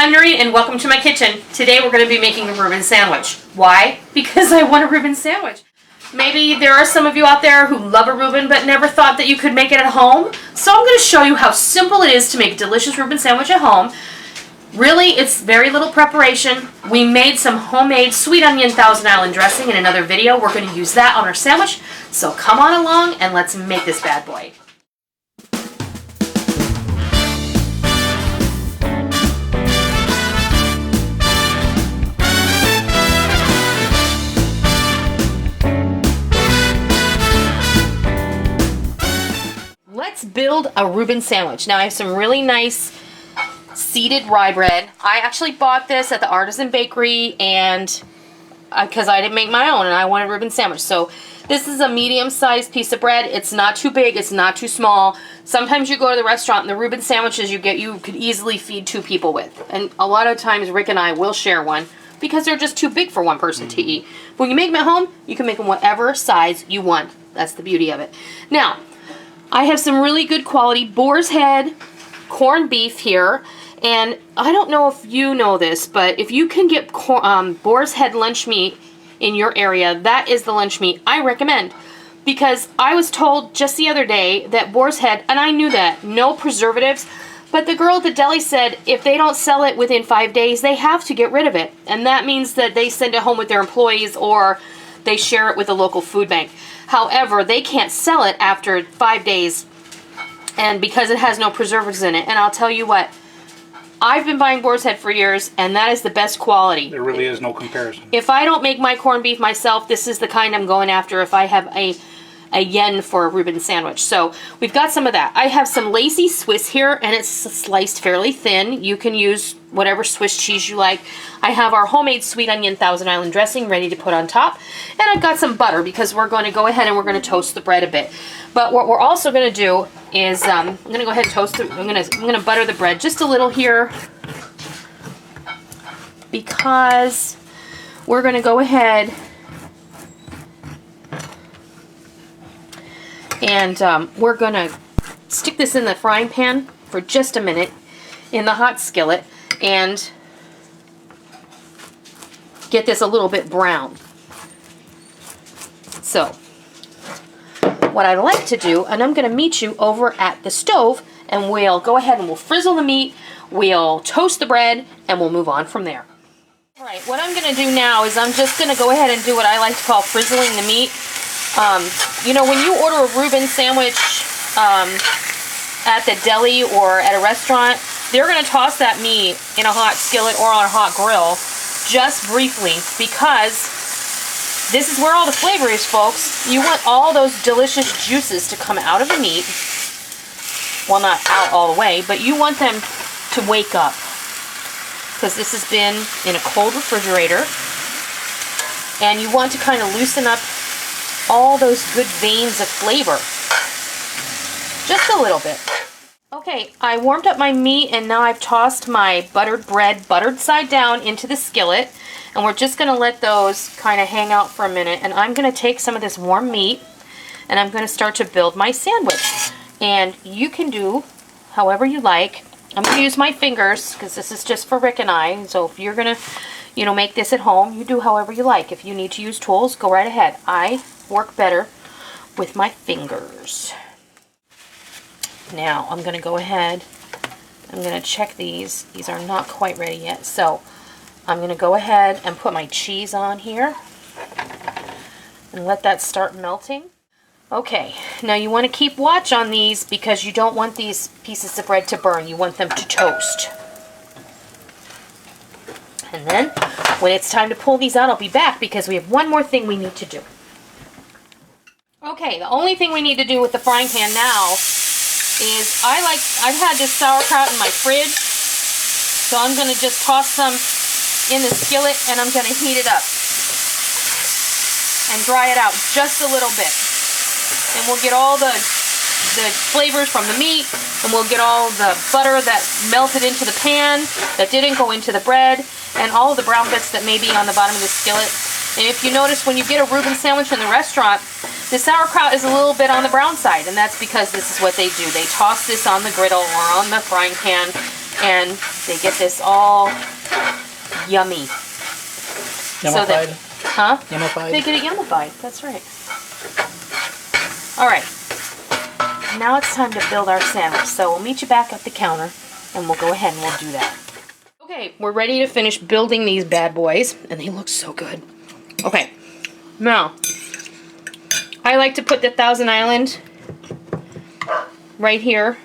I'm Noreen and welcome to my kitchen. Today we're going to be making a Reuben sandwich. Why? Because I want a Reuben sandwich. Maybe there are some of you out there who love a Reuben but never thought that you could make it at home. So I'm going to show you how simple it is to make a delicious Reuben sandwich at home. Really, it's very little preparation. We made some homemade sweet onion Thousand Island dressing in another video. We're going to use that on our sandwich. So come on along and let's make this bad boy. Let's build a Reuben sandwich. Now I have some really nice seeded rye bread. I actually bought this at the Artisan Bakery and because I didn't make my own and I wanted a Reuben sandwich. So this is a medium-sized piece of bread. It's not too big, it's not too small. Sometimes you go to the restaurant and the Reuben sandwiches you could easily feed 2 people with. And a lot of times Rick and I will share one because they're just too big for one person to eat. When you make them at home, you can make them whatever size you want. That's the beauty of it. Now, I have some really good quality boar's head corned beef here, and I don't know if you know this, but if you can get boar's head lunch meat in your area, that is the lunch meat I recommend, because I was told just the other day that boar's head, and I knew that, no preservatives, but the girl at the deli said if they don't sell it within 5 days, they have to get rid of it, and that means that they send it home with their employees or they share it with a local food bank. However, they can't sell it after 5 days, and because it has no preservatives in it. And I'll tell you what, I've been buying boar's head for years, and that is the best quality. There really is no comparison. If I don't make my corned beef myself, this is the kind I'm going after if I have a yen for a Reuben sandwich. So we've got some of that. I have some lacy Swiss here, and it's sliced fairly thin. You can use whatever Swiss cheese you like. I have our homemade sweet onion Thousand Island dressing ready to put on top, and I've got some butter because we're going to go ahead and we're going to toast the bread a bit. But what we're also going to do is I'm going to go ahead and toast it. I'm going to butter the bread just a little here because we're going to go ahead and we're going to stick this in the frying pan for just a minute in the hot skillet and get this a little bit brown. So what I like to do, and I'm going to meet you over at the stove, and we'll go ahead and we'll frizzle the meat, we'll toast the bread, and we'll move on from there. Alright, what I'm going to do now is I'm just going to go ahead and do what I like to call frizzling the meat. You know, when you order a Reuben sandwich at the deli or at a restaurant, they're going to toss that meat in a hot skillet or on a hot grill just briefly, because this is where all the flavor is, folks. You want all those delicious juices to come out of the meat. Well, not out all the way, but you want them to wake up, because this has been in a cold refrigerator, and you want to kind of loosen up all those good veins of flavor. Just a little bit. Okay, I warmed up my meat, and now I've tossed my buttered bread buttered side down into the skillet, and we're just going to let those kind of hang out for a minute, and I'm going to take some of this warm meat and I'm going to start to build my sandwich. And you can do however you like. I'm going to use my fingers because this is just for Rick and I, so if you're going to, you know, make this at home, you do however you like. If you need to use tools, go right ahead. I work better with my fingers. Now I'm going to go ahead, I'm going to check these. These are not quite ready yet, so I'm going to go ahead and put my cheese on here and let that start melting. Okay, now you want to keep watch on these because you don't want these pieces of bread to burn. You want them to toast. And then when it's time to pull these out, I'll be back because we have one more thing we need to do. Okay, the only thing we need to do with the frying pan now is I've had this sauerkraut in my fridge, so I'm going to just toss some in the skillet and I'm going to heat it up and dry it out just a little bit. And we'll get all the flavors from the meat, and we'll get all the butter that melted into the pan, that didn't go into the bread, and all of the brown bits that may be on the bottom of the skillet. And if you notice, when you get a Reuben sandwich in the restaurant, the sauerkraut is a little bit on the brown side, and that's because this is what they do. They toss this on the griddle or on the frying pan and they get this all yummy. Yummified? Huh? Yummified? They get it yummified, that's right. All right, now it's time to build our sandwich. So we'll meet you back at the counter, and we'll go ahead and we'll do that. Okay, we're ready to finish building these bad boys, and they look so good. Okay, now, I like to put the Thousand Island right here.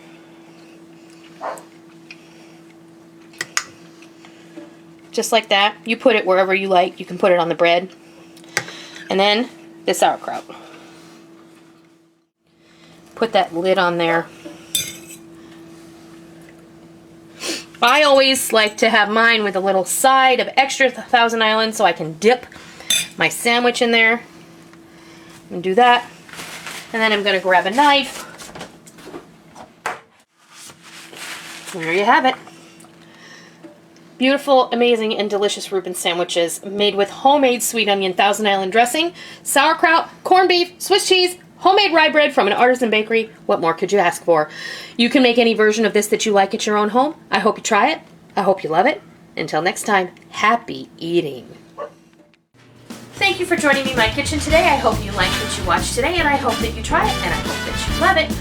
Just like that. You put it wherever you like. You can put it on the bread. And then the sauerkraut. Put that lid on there. I always like to have mine with a little side of extra Thousand Island so I can dip my sandwich in there. I'm going to do that. And then I'm going to grab a knife. There you have it. Beautiful, amazing, and delicious Ruben sandwiches made with homemade sweet onion Thousand Island dressing, sauerkraut, corned beef, Swiss cheese, homemade rye bread from an artisan bakery. What more could you ask for? You can make any version of this that you like at your own home. I hope you try it. I hope you love it. Until next time, happy eating. Thank you for joining me in my kitchen today. I hope you liked what you watched today, and I hope that you try it, and I hope that you love it.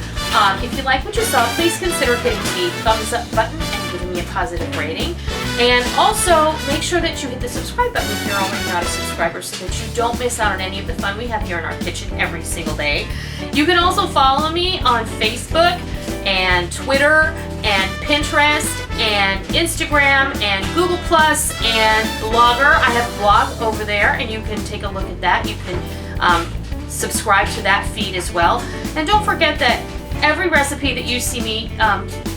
If you like what you saw, please consider hitting the thumbs up button and giving me a positive rating. And also, make sure that you hit the subscribe button if you're already not a subscriber so that you don't miss out on any of the fun we have here in our kitchen every single day. You can also follow me on Facebook and Twitter and Pinterest and Instagram and Google Plus and Blogger. I have a blog over there, and you can take a look at that. You can subscribe to that feed as well. And don't forget that every recipe that you see me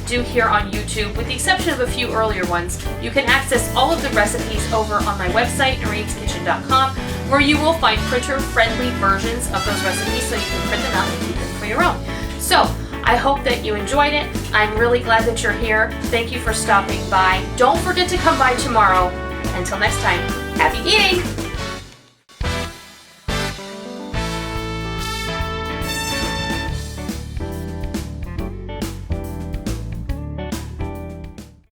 do here on YouTube, with the exception of a few earlier ones, you can access all of the recipes over on my website, noreenskitchen.com, where you will find printer-friendly versions of those recipes so you can print them out and keep them for your own. So, I hope that you enjoyed it. I'm really glad that you're here. Thank you for stopping by. Don't forget to come by tomorrow. Until next time, happy eating!